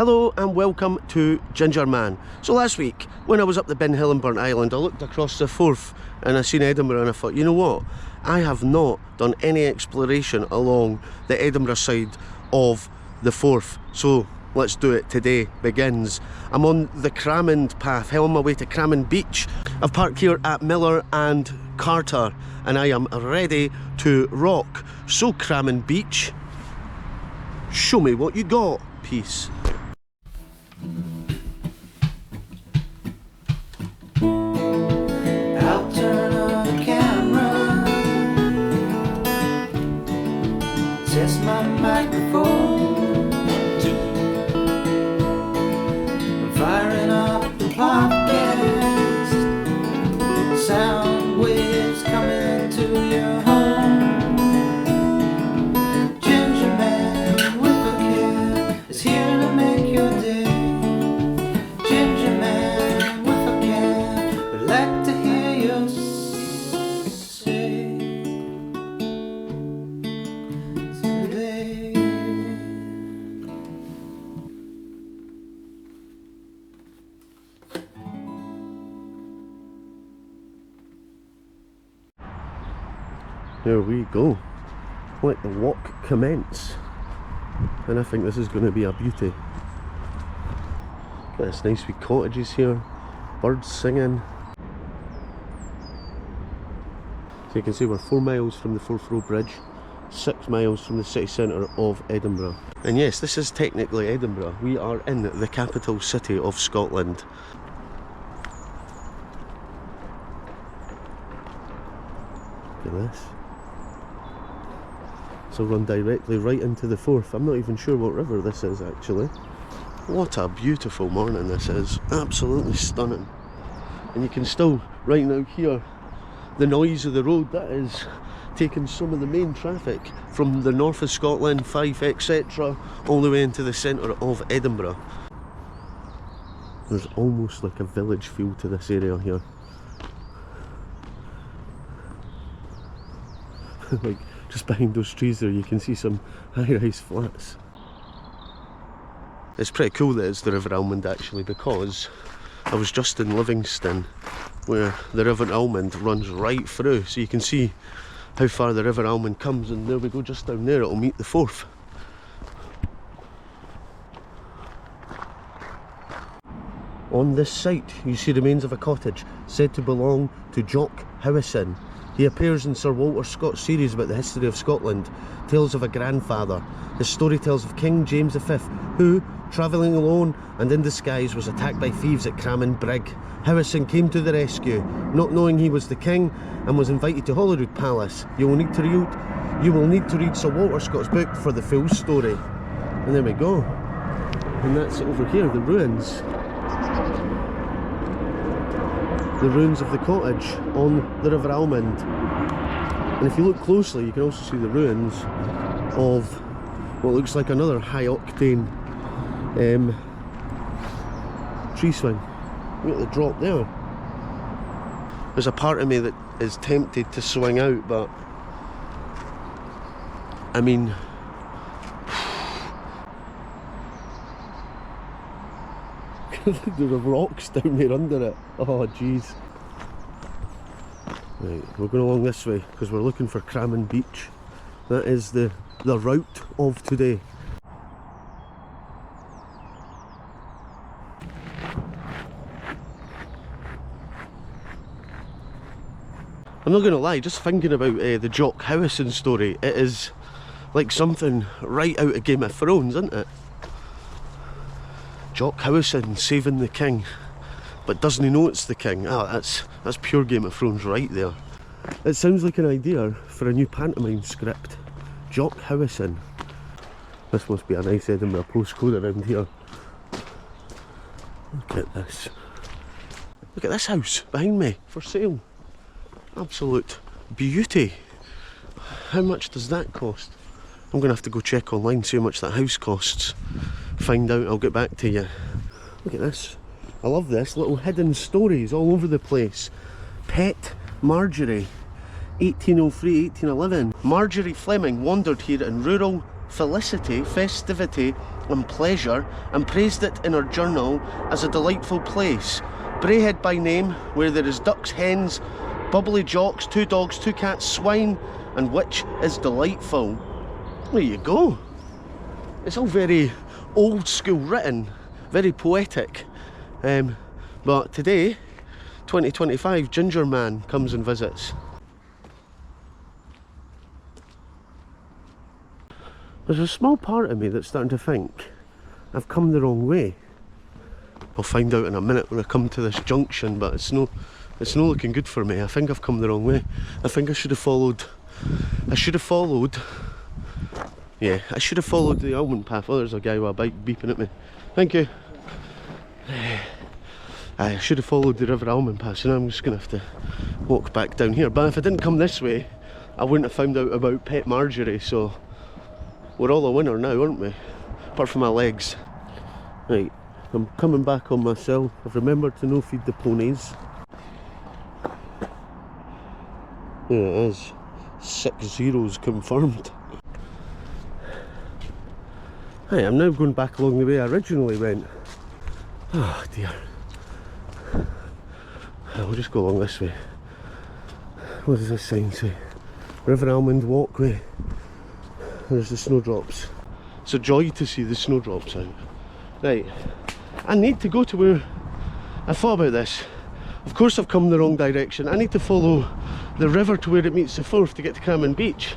Hello and welcome to Gingerman. So last week, when I was up the Ben Hill and Burnt Island, I looked across the Forth and I seen Edinburgh and I thought, you know what? I have not done any exploration along the Edinburgh side of the Forth. So let's do it. Today begins. I'm on the Cramond path, on my way to Cramond Beach. I've parked here at Miller and Carter and I am ready to rock. So Cramond Beach, show me what you got. Peace. I'll turn on the camera, test my microphone, I'm firing up the podcast, sound waves coming to your home. Gingerman with is here to make your day. Gingerman with would like to hear you say today. There we go. Let the walk commence. And I think this is going to be a beauty. Got this nice wee cottages here, birds singing. So you can see we're 4 miles from the Forth Road Bridge, 6 miles from the city centre of Edinburgh. And yes, this is technically Edinburgh. We are in the capital city of Scotland. Look at this. So run directly right into the Forth. I'm not even sure what river this is actually. What a beautiful morning this is. Absolutely stunning. And you can still right now hear the noise of the road. That is taking some of the main traffic from the north of Scotland, Fife, etc. all the way into the centre of Edinburgh. There's almost like a village feel to this area here. Like just behind those trees there you can see some high-rise flats. It's pretty cool that it's the River Almond actually, because I was just in Livingston where the River Almond runs right through, so you can see how far the River Almond comes, and there we go, just down there it'll meet the Forth. On this site you see remains of a cottage said to belong to Jock Howison. He appears in Sir Walter Scott's series about the history of Scotland, Tales of a Grandfather. His story tells of King James V, who, travelling alone and in disguise, was attacked by thieves at Cramond Brig. Howison came to the rescue, not knowing he was the king, and was invited to Holyrood Palace. You will need to read Sir Walter Scott's book for the full story. And there we go. And that's over here, the ruins. The ruins of the cottage on the River Almond. And if you look closely you can also see the ruins of what looks like another high octane tree swing. Look at the drop there. There's a part of me that is tempted to swing out, but I mean, there are rocks down there under it. Oh jeez. Right, we're going along this way because we're looking for Cramond Beach. That is the route of today. I'm not going to lie, just thinking about the Jock Howison story, it is like something right out of Game of Thrones, isn't it? Jock Howison saving the king, but doesn't he know it's the king? Ah, that's pure Game of Thrones right there. It sounds like an idea for a new pantomime script. Jock Howison. This must be a nice Edinburgh postcode around here. Look at this. Look at this house behind me for sale. Absolute beauty. How much does that cost? I'm going to have to go check online, see how much that house costs. Find out, I'll get back to you. Look at this. I love this. Little hidden stories all over the place. Pet Marjorie, 1803, 1811. Marjorie Fleming wandered here in rural felicity, festivity, and pleasure, and praised it in her journal as a delightful place. Braehead by name, where there is ducks, hens, bubbly jocks, 2 dogs, 2 cats, swine, and which is delightful. There you go. It's all very old school written, very poetic. But today, 2025, Gingerman comes and visits. There's a small part of me that's starting to think I've come the wrong way. I'll find out in a minute when I come to this junction, but it's no looking good for me. I think I've come the wrong way. I think I should have followed the Almond path. Oh, there's a guy with a bike beeping at me. Thank you. I should have followed the River Almond path, so now I'm just going to have to walk back down here. But if I didn't come this way, I wouldn't have found out about Pet Marjorie, so we're all a winner now, aren't we? Apart from my legs. Right, I'm coming back on myself. I've remembered to no feed the ponies. There it is. 6 zeros confirmed. Hey, I'm now going back along the way I originally went. Oh dear. I'll just go along this way. What does this sign say? River Almond Walkway. There's the snowdrops. It's a joy to see the snowdrops out. Right, I need to go to where... I thought about this. Of course I've come the wrong direction. I need to follow the river to where it meets the Forth to get to Cramond Beach.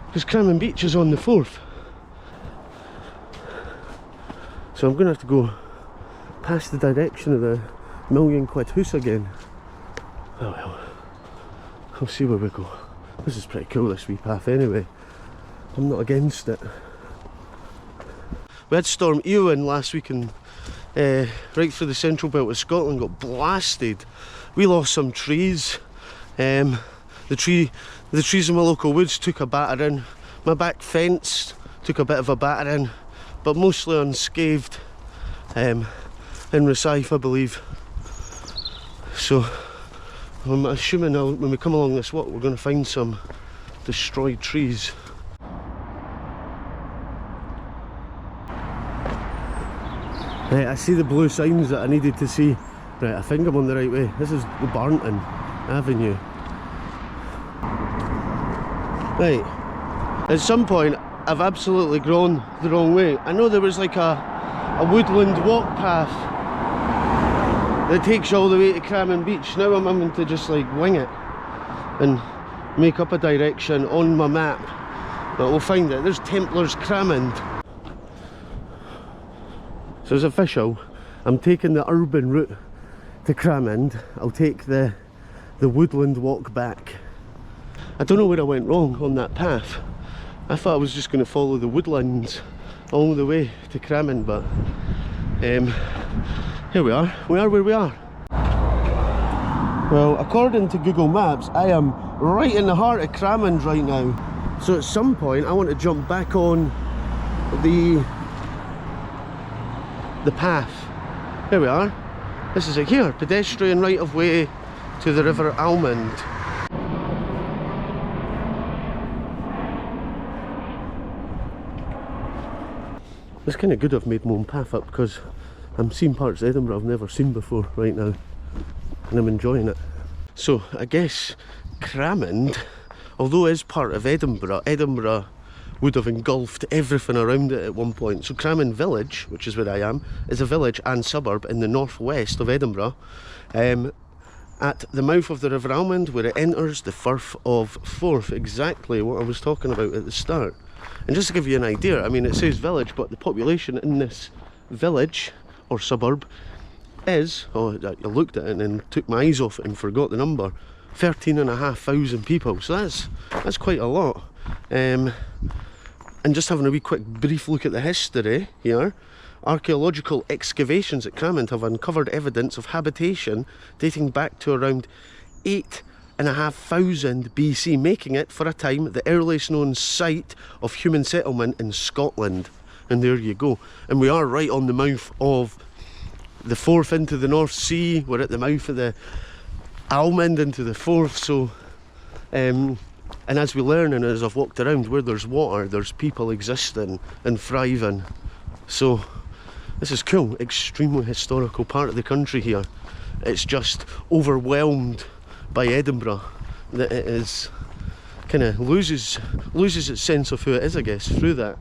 Because Cramond Beach is on the Forth. So I'm going to have to go past the direction of the £1,000,000 house again. Oh well, we'll see where we go. This is pretty cool, this wee path anyway. I'm not against it. We had Storm Eowyn last week and right through the central belt of Scotland got blasted. We lost some trees. The trees in my local woods took a battering. My back fence took a bit of a battering, but mostly unscathed. In Rosyth, I believe. So I'm assuming now when we come along this walk we're going to find some destroyed trees. Right, I see the blue signs that I needed to see. Right, I think I'm on the right way. This is the Barnton Avenue. Right, at some point I've absolutely gone the wrong way. I know there was like a woodland walk path that takes you all the way to Cramond Beach. Now I'm having to just like wing it and make up a direction on my map, but we'll find it. There's Templars Cramond. So it's official, I'm taking the urban route to Cramond. I'll take the woodland walk back. I don't know where I went wrong on that path. I thought I was just going to follow the woodlands all the way to Cramond, but here we are. We are where we are. Well, according to Google Maps, I am right in the heart of Cramond right now. So at some point I want to jump back on the path. Here we are. This is it here, pedestrian right of way to the River Almond. It's kind of good I've made my own path up because I'm seeing parts of Edinburgh I've never seen before right now, and I'm enjoying it. So I guess Cramond, although it is part of Edinburgh, Edinburgh would have engulfed everything around it at one point. So Cramond Village, which is where I am, is a village and suburb in the northwest of Edinburgh, at the mouth of the River Almond, where it enters the Firth of Forth. Exactly what I was talking about at the start. And just to give you an idea, I mean it says village, but the population in this village or suburb is, oh, I looked at it and then took my eyes off it and forgot the number, 13,500 people. So that's quite a lot. And just having a wee quick brief look at the history here, archaeological excavations at Cramond have uncovered evidence of habitation dating back to around 8,500 BC, making it for a time the earliest known site of human settlement in Scotland. And there you go. And we are right on the mouth of the Forth into the North Sea. We're at the mouth of the Almond into the Forth. So and as we learn and as I've walked around, where there's water, there's people existing and thriving. So this is cool, extremely historical part of the country here. It's just overwhelmed by Edinburgh that it is kind of loses its sense of who it is, I guess, through that.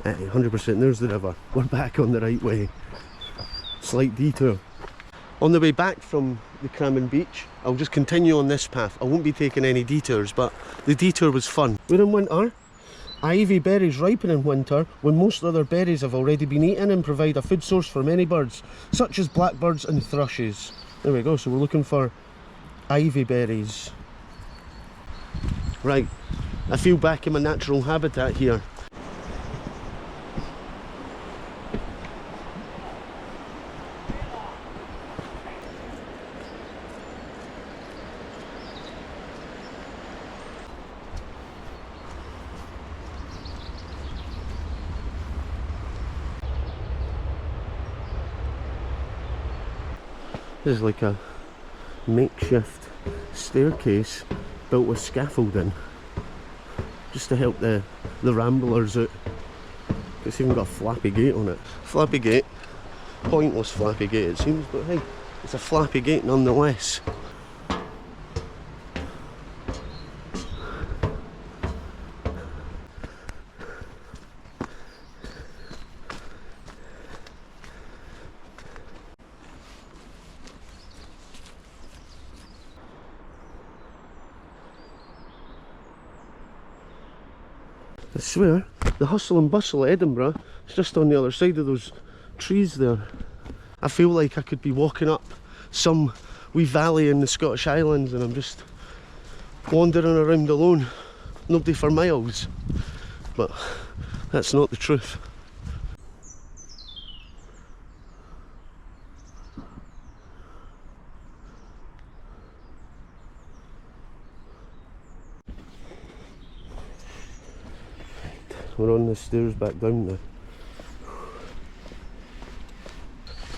100%, there's the river. We're back on the right way. Slight detour. On the way back from the Cramond Beach, I'll just continue on this path. I won't be taking any detours, but the detour was fun. We're in winter. Ivy berries ripen in winter when most other berries have already been eaten and provide a food source for many birds, such as blackbirds and thrushes. There we go, so we're looking for ivy berries. Right, I feel back in my natural habitat here. This is like a makeshift staircase built with scaffolding just to help the ramblers out. It's even got a flappy gate on it. Flappy gate, pointless flappy gate it seems, but hey, it's a flappy gate nonetheless. I swear, the hustle and bustle of Edinburgh is just on the other side of those trees there. I feel like I could be walking up some wee valley in the Scottish Highlands and I'm just wandering around alone, nobody for miles. But that's not the truth. We're on the stairs back down now.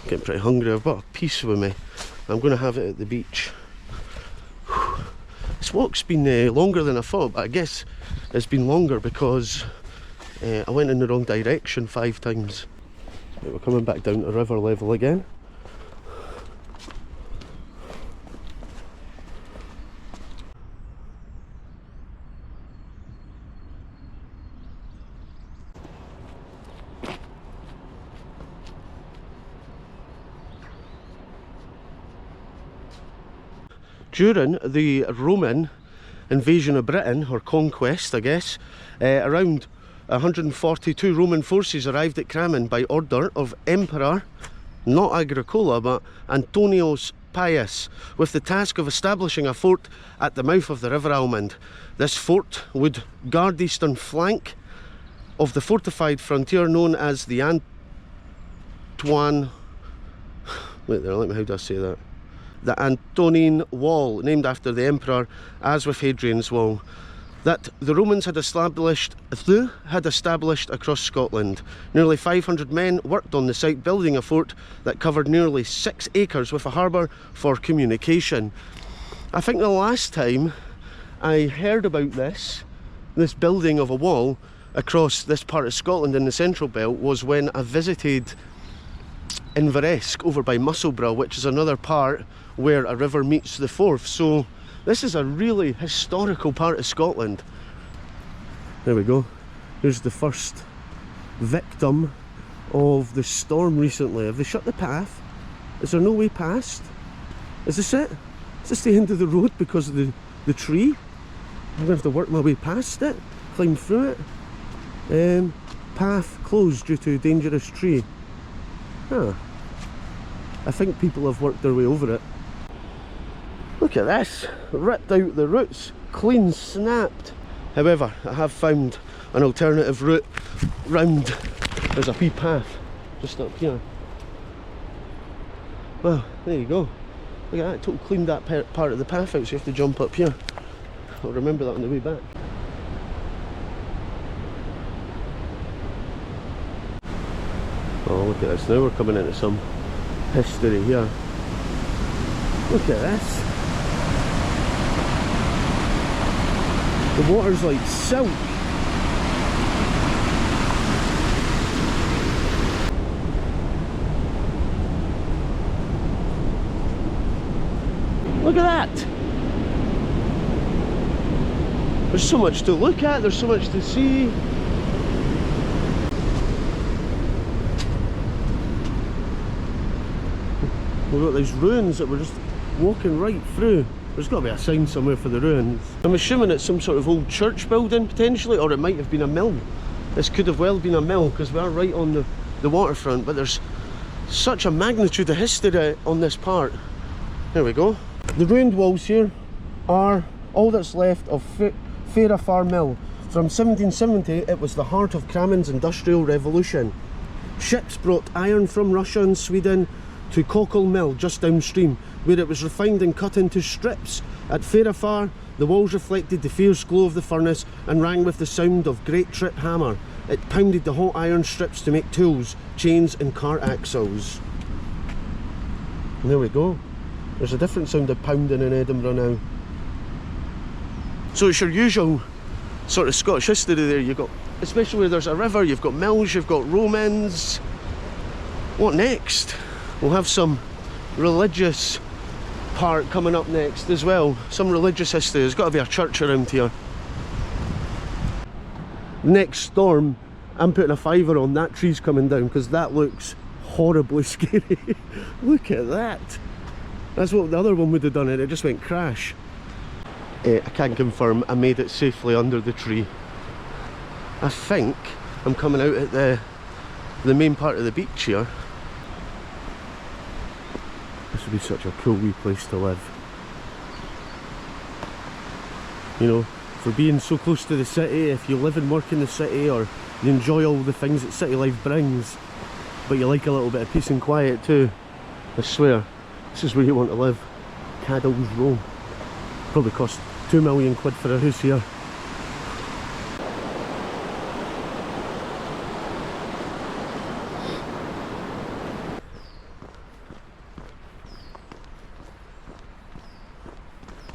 Getting pretty hungry. I've got a piece with me. I'm going to have it at the beach. This walk's been longer than I thought, but I guess it's been longer because I went in the wrong direction 5 times. Right, we're coming back down to river level again. During the Roman invasion of Britain, or conquest I guess, around 142 Roman forces arrived at Cramond by order of Emperor, not Agricola, but Antonius Pius, with the task of establishing a fort at the mouth of the River Almond. This fort would guard the eastern flank of the fortified frontier known as the the Antonine Wall, named after the emperor, as with Hadrian's Wall, that the Romans had established across Scotland. Nearly 500 men worked on the site, building a fort that covered nearly 6 acres with a harbour for communication. I think the last time I heard about this building of a wall across this part of Scotland in the Central Belt was when I visited Inveresk over by Musselburgh, which is another part where a river meets the Forth. So this is a really historical part of Scotland. There we go. Here's the first victim of the storm recently. Have they shut the path? Is there no way past? Is this it? Is this the end of the road because of the tree? I'm going to have to work my way past it, climb through it. Path closed due to dangerous tree. Huh. I think people have worked their way over it. Look at this, ripped out the roots, clean snapped. However, I have found an alternative route round. There's a wee path just up here. Well, there you go. Look at that, it totally cleaned that part of the path out, so you have to jump up here. I'll remember that on the way back. Oh, look at this, now we're coming into some history here. Look at this. The water's like silk. Look at that! There's so much to look at, there's so much to see. We've got these ruins that we're just walking right through. There's got to be a sign somewhere for the ruins. I'm assuming it's some sort of old church building potentially, or it might have been a mill. This could have well been a mill because we are right on the waterfront, but there's such a magnitude of history on this part. There we go. The ruined walls here are all that's left of Fairafar Mill. From 1770 it was the heart of Cramond's industrial revolution. Ships brought iron from Russia and Sweden to Cockle Mill just downstream, where it was refined and cut into strips. At Fairafar, the walls reflected the fierce glow of the furnace and rang with the sound of great trip hammer. It pounded the hot iron strips to make tools, chains and cart axles. And there we go. There's a different sound of pounding in Edinburgh now. So it's your usual sort of Scottish history there. You've got, especially where there's a river, you've got mills, you've got Romans. What next? We'll have some religious part coming up next as well. Some religious history. There's got to be a church around here. Next storm, I'm putting a fiver on that tree's coming down because that looks horribly scary. Look at that. That's what the other one would have done, it just went crash. I can confirm I made it safely under the tree. I think I'm coming out at the main part of the beach here. This would be such a cool wee place to live. You know, for being so close to the city, if you live and work in the city, or you enjoy all the things that city life brings, but you like a little bit of peace and quiet too, I swear, this is where you want to live. Cadill's Row. Probably cost 2 million quid for a house here.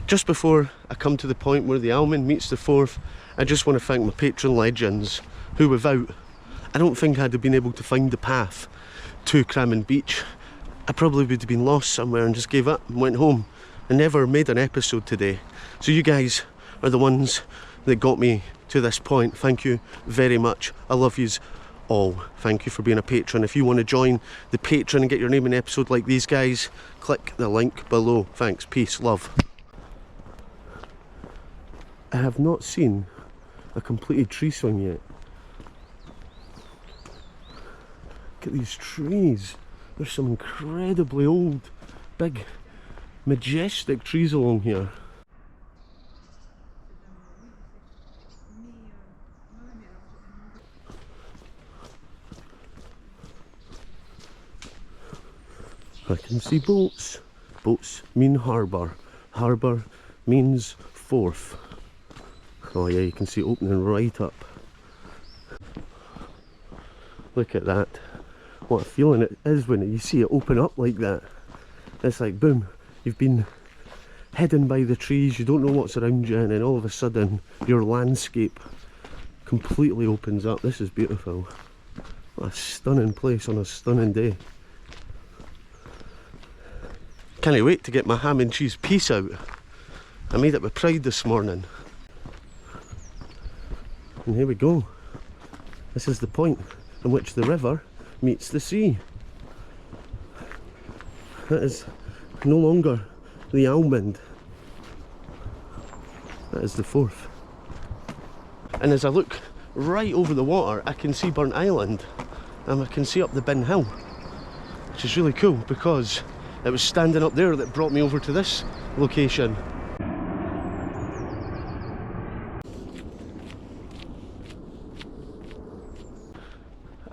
Just before I come to the point where the Almond meets the Forth, I just want to thank my patron legends, who without, I don't think I'd have been able to find the path to Cramond Beach. I probably would have been lost somewhere and just gave up and went home and never made an episode today. So you guys are the ones that got me to this point. Thank you very much. I love yous all. Thank you for being a patron. If you want to join the patron and get your name in an episode like these guys, click the link below. Thanks, peace, love. I have not seen a completed tree swing yet. Look at these trees. There's some incredibly old, big, majestic trees along here. I can see boats. Boats mean harbour. Harbour means Forth. Oh yeah, you can see it opening right up. Look at that. What a feeling it is when you see it open up like that. It's like boom, you've been hidden by the trees, you don't know what's around you, and then all of a sudden your landscape completely opens up. This is beautiful. What a stunning place on a stunning day. Can't wait to get my ham and cheese piece out. I made it with pride this morning. And here we go. This is the point in which the river meets the sea. That is no longer the Almond. That is the Forth. And as I look right over the water, I can see Burnt Island, and I can see up the Bin Hill, which is really cool because it was standing up there that brought me over to this location.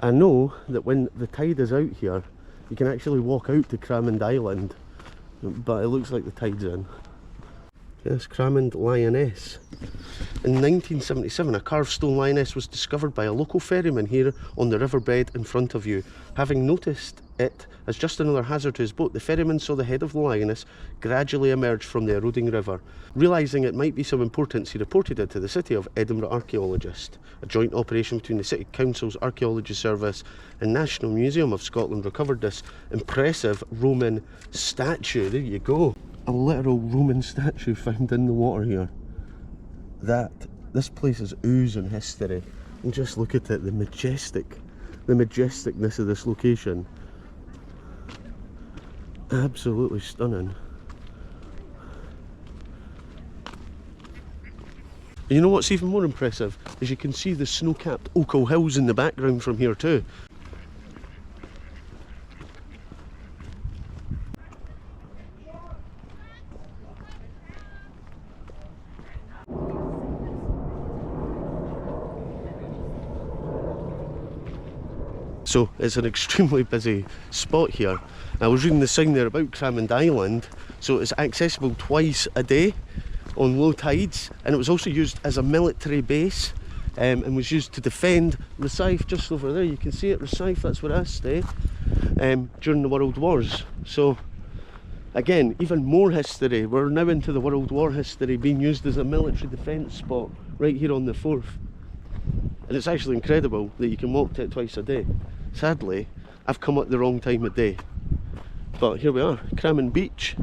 I know that when the tide is out here, you can actually walk out to Cramond Island, but it looks like the tide's in. Yes, Cramond Lioness. In 1977, a carved stone lioness was discovered by a local ferryman here on the riverbed in front of you. Having noticed it as just another hazard to his boat, the ferryman saw the head of the lioness gradually emerge from the eroding river. Realising it might be some importance, he reported it to the City of Edinburgh archaeologist. A joint operation between the City Council's Archaeology Service and National Museum of Scotland recovered this impressive Roman statue. There you go. A literal Roman statue found in the water here. This place is oozing history. And just look at it, the majesticness of this location. Absolutely stunning. You know what's even more impressive is you can see the snow-capped Ochil Hills in the background from here too. So it's an extremely busy spot here. I was reading the sign there about Cramond Island, so it's accessible twice a day on low tides, and it was also used as a military base and was used to defend Rosyth. Just over there you can see it, Rosyth, that's where I stay, during the World Wars. So again, even more history. We're now into the World War history, being used as a military defence spot right here on the Forth. And it's actually incredible that you can walk to it twice a day. Sadly, I've come at the wrong time of day. But here we are, Cramond Beach.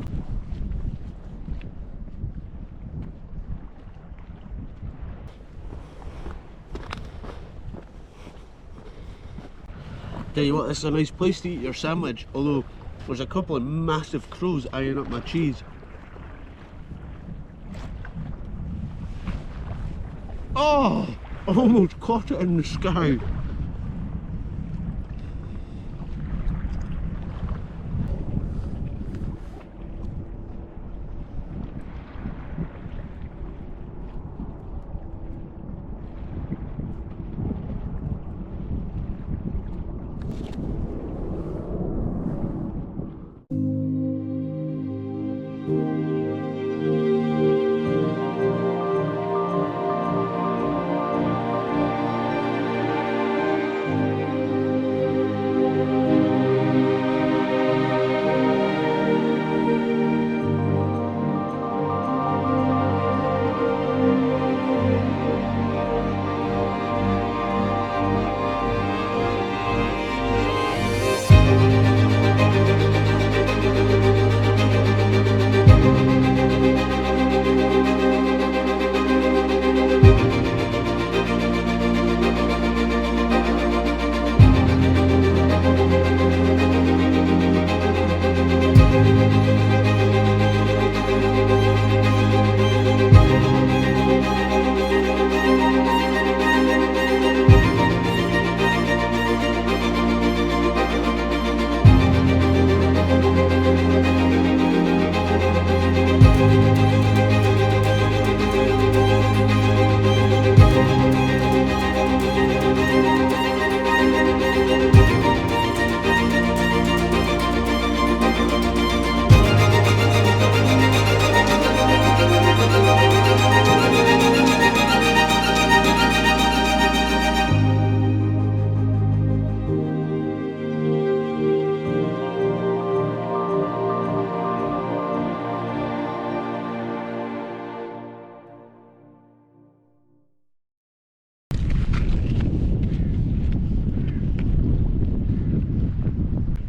Tell you what, this is a nice place to eat your sandwich, although there's a couple of massive crows eyeing up my cheese. Oh! I almost caught it in the sky.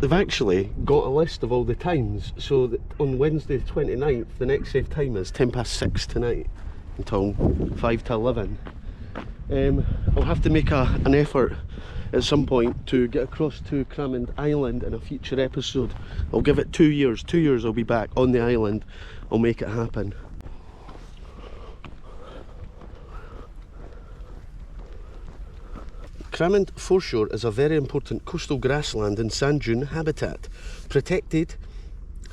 They've actually got a list of all the times, so that on Wednesday the 29th, the next safe time is 6:10 tonight until 5 to 11. I'll have to make an effort at some point to get across to Cramond Island in a future episode. I'll give it 2 years. 2 years I'll be back on the island. I'll make it happen. Cramond foreshore is a very important coastal grassland and sand dune habitat. Protected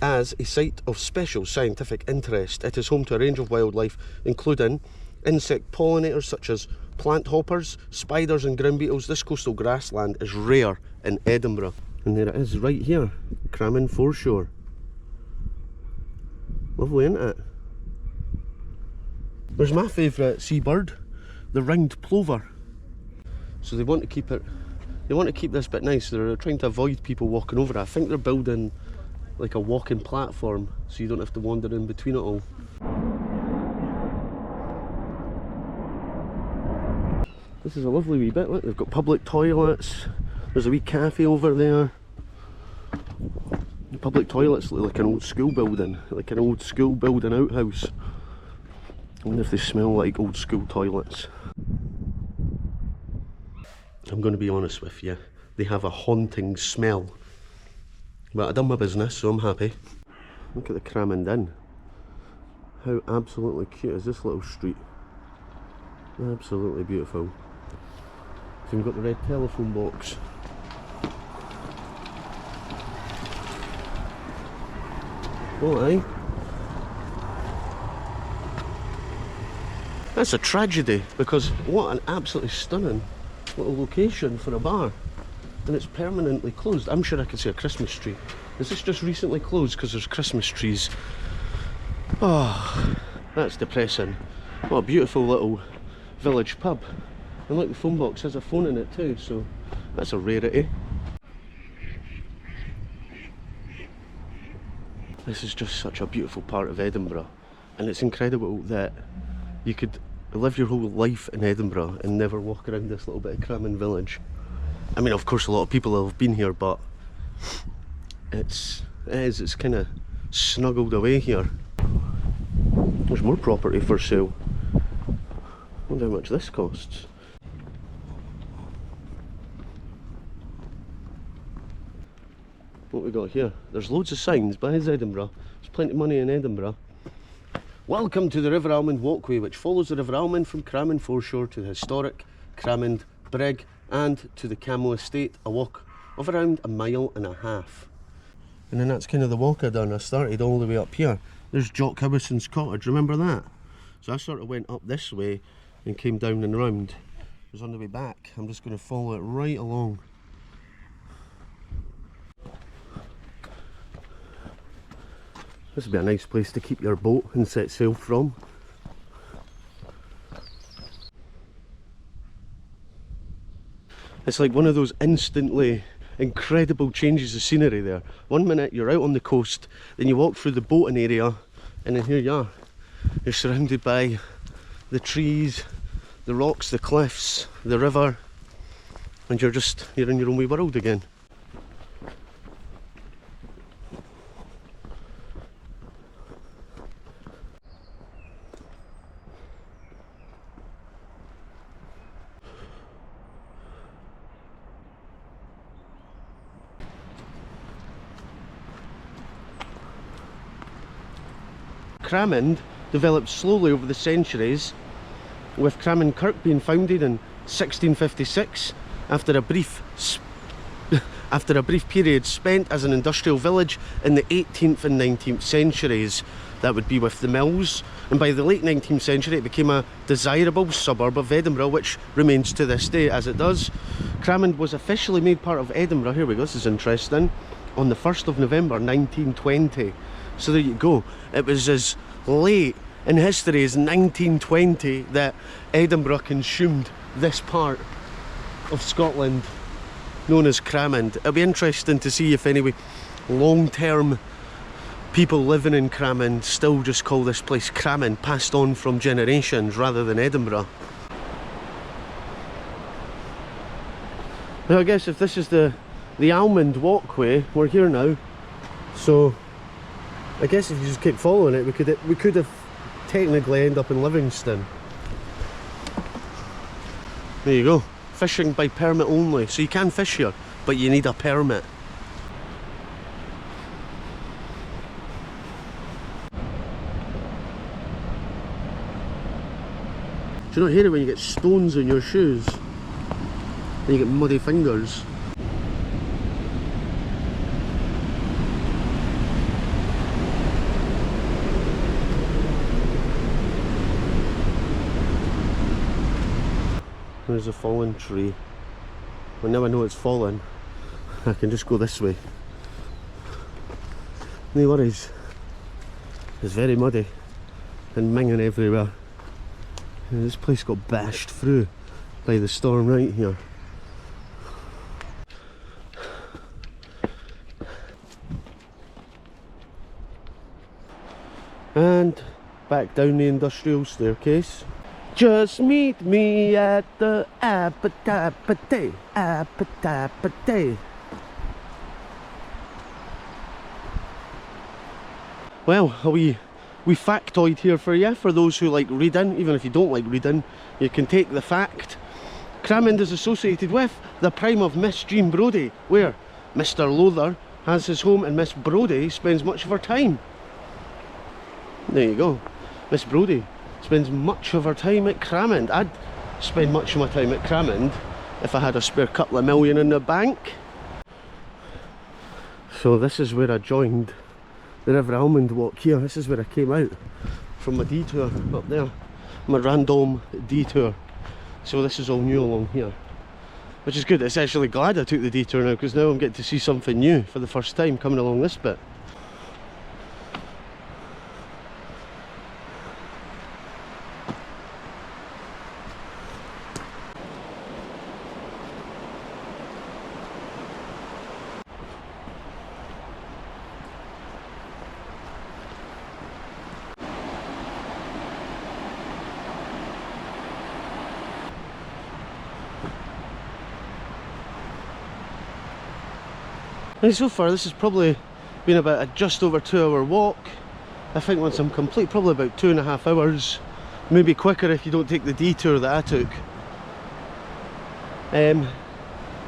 as a site of special scientific interest, it is home to a range of wildlife, including insect pollinators such as plant hoppers, spiders and ground beetles. This coastal grassland is rare in Edinburgh. And there it is, right here, Cramond foreshore. Lovely, isn't it? There's my favourite seabird, the ringed plover. So they want to keep it They want to keep this bit nice. They're trying to avoid people walking over it. I think they're building like a walking platform so you don't have to wander in between it all. This is a lovely wee bit. Look, they've got public toilets. There's a wee cafe over there. The public toilets look like an old school building, like an old school building outhouse. I wonder if they smell like old school toilets. I'm going to be honest with you, they have a haunting smell. But I've done my business, so I'm happy. Look at the Cramond Inn. How absolutely cute is this little street? Absolutely beautiful. So we've got the red telephone box. Oh, aye. That's a tragedy, because what an absolutely stunning little location for a bar, and it's permanently closed. I'm sure I could see a Christmas tree. Is this just recently closed because there's Christmas trees? Oh, that's depressing. What a beautiful little village pub. And look, the phone box has a phone in it too, so that's a rarity. This is just such a beautiful part of Edinburgh, and it's incredible that you could live your whole life in Edinburgh and never walk around this little bit of Cramond Village. I mean, of course a lot of people have been here, but it's kind of snuggled away here. There's more property for sale. I wonder how much this costs. What we got here? There's loads of signs, but it's Edinburgh. There's plenty of money in Edinburgh. Welcome to the River Almond walkway, which follows the River Almond from Cramond foreshore to the historic Cramond Brig and to the Camo estate, a walk of around 1.5 miles. And then that's kind of the walk I done. I started all the way up here. There's Jock Howson's cottage, remember that? So I sort of went up this way and came down and round. It was on the way back. I'm just going to follow it right along. This would be a nice place to keep your boat and set sail from. It's like one of those instantly incredible changes of scenery there. 1 minute you're out on the coast, then you walk through the boating area, and then here you are. You're surrounded by the trees, the rocks, the cliffs, the river, and you're in your own wee world again. Cramond developed slowly over the centuries, with Cramond Kirk being founded in 1656 after a brief period spent as an industrial village in the 18th and 19th centuries. That would be with the mills, and by the late 19th century it became a desirable suburb of Edinburgh, which remains to this day as it does. Cramond was officially made part of Edinburgh, here we go, this is interesting, on the 1st of November 1920. So there you go. It was as late in history as 1920 that Edinburgh consumed this part of Scotland known as Cramond. It'll be interesting to see if any long-term people living in Cramond still just call this place Cramond, passed on from generations rather than Edinburgh. Now I guess if this is the Almond walkway, we're here now, so I guess if you just keep following it, we could have technically end up in Livingston. There you go. Fishing by permit only. So you can fish here, but you need a permit. Do you not hear it when you get stones in your shoes? And you get muddy fingers? There's a fallen tree. Well, now I know it's fallen, I can just go this way. No worries. It's very muddy and minging everywhere. And this place got bashed through by the storm right here. And back down the industrial staircase. Just meet me at the appetite. Well, a wee factoid here for you, for those who like reading. Even if you don't like reading, you can take the fact. Cramond is associated with the prime of Miss Jean Brodie, where Mr. Lowther has his home and Miss Brodie spends much of her time. There you go. Miss Brodie spends much of her time at Cramond. I'd spend much of my time at Cramond if I had a spare couple of million in the bank. So this is where I joined the River Almond walk here. This is where I came out from my detour up there. My random detour. So this is all new along here, which is good. It's actually glad I took the detour now, because now I'm getting to see something new for the first time coming along this bit. And so far this has probably been about a just over 2 hour walk. I think once I'm complete, probably about 2.5 hours, maybe quicker if you don't take the detour that I took. And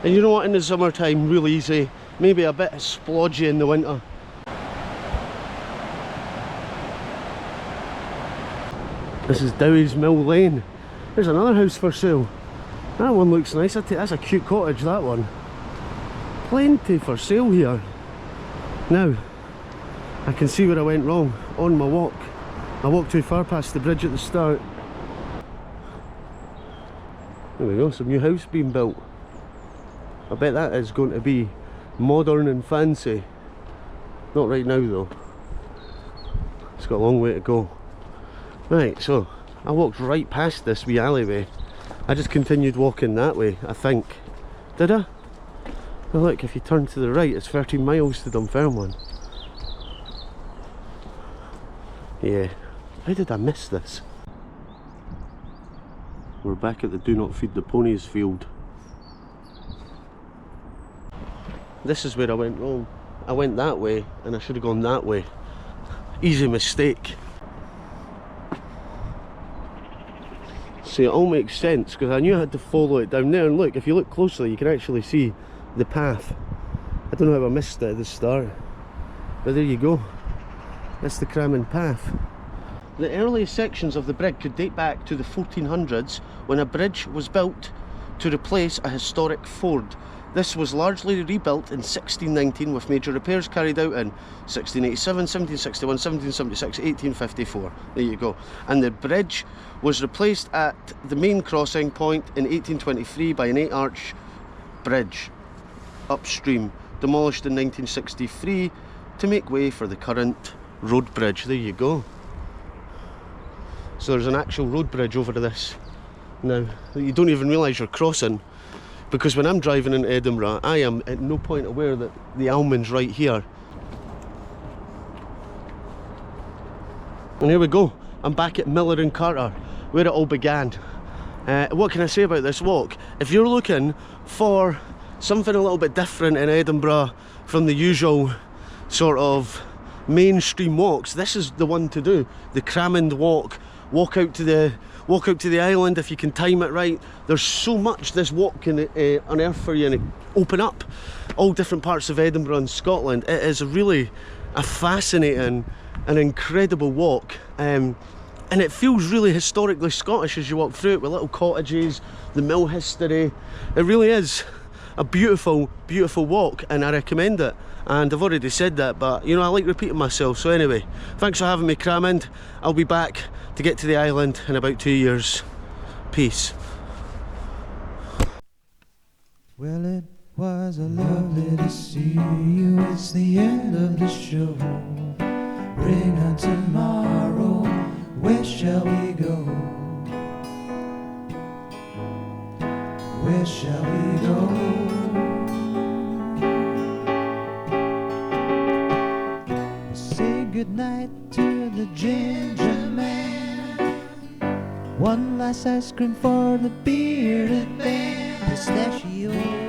you know what, in the summertime, real easy, maybe a bit splodgy in the winter. This is Dowie's Mill Lane. There's another house for sale. That one looks nice. That's a cute cottage, that one. Plenty for sale here. Now, I can see where I went wrong on my walk. I walked too far past the bridge at the start. There we go, some new house being built. I bet that is going to be modern and fancy. Not right now though. It's got a long way to go. Right, so I walked right past this wee alleyway. I just continued walking that way, I think. Did I? Now look, if you turn to the right, it's 13 miles to Dunfermline. Yeah, how did I miss this? We're back at the Do Not Feed the Ponies field. This is where I went wrong. I went that way and I should have gone that way. Easy mistake. See, it all makes sense because I knew I had to follow it down there, and look, if you look closely you can actually see the path. I don't know how I missed it at the start, but there you go. That's the Cramond path. The earliest sections of the bridge could date back to the 1400s, when a bridge was built to replace a historic ford. This was largely rebuilt in 1619 with major repairs carried out in 1687, 1761, 1776, 1854. There you go. And the bridge was replaced at the main crossing point in 1823 by an 8-arch bridge upstream, demolished in 1963 to make way for the current road bridge. There you go. So there's an actual road bridge over to this now that you don't even realise you're crossing, because when I'm driving into Edinburgh I am at no point aware that the Almond's right here. And here we go, I'm back at Miller and Carter, where it all began. What can I say about this walk? If you're looking for something a little bit different in Edinburgh from the usual sort of mainstream walks, this is the one to do. The Cramond walk. Walk out to the island if you can time it right. There's so much this walk can unearth for you and open up all different parts of Edinburgh and Scotland. It is really a fascinating and incredible walk, and it feels really historically Scottish as you walk through it, with little cottages, the mill history. It really is a beautiful, beautiful walk, and I recommend it. And I've already said that, but you know, I like repeating myself. So anyway, thanks for having me, Cramond. I'll be back to get to the island in about 2 years. Peace. Well, it was a lovely to see you. It's the end of the show. Bring on tomorrow. Where shall we go? Where shall we go? Say goodnight to the gin. slice ice cream for the bearded band. Pistachio.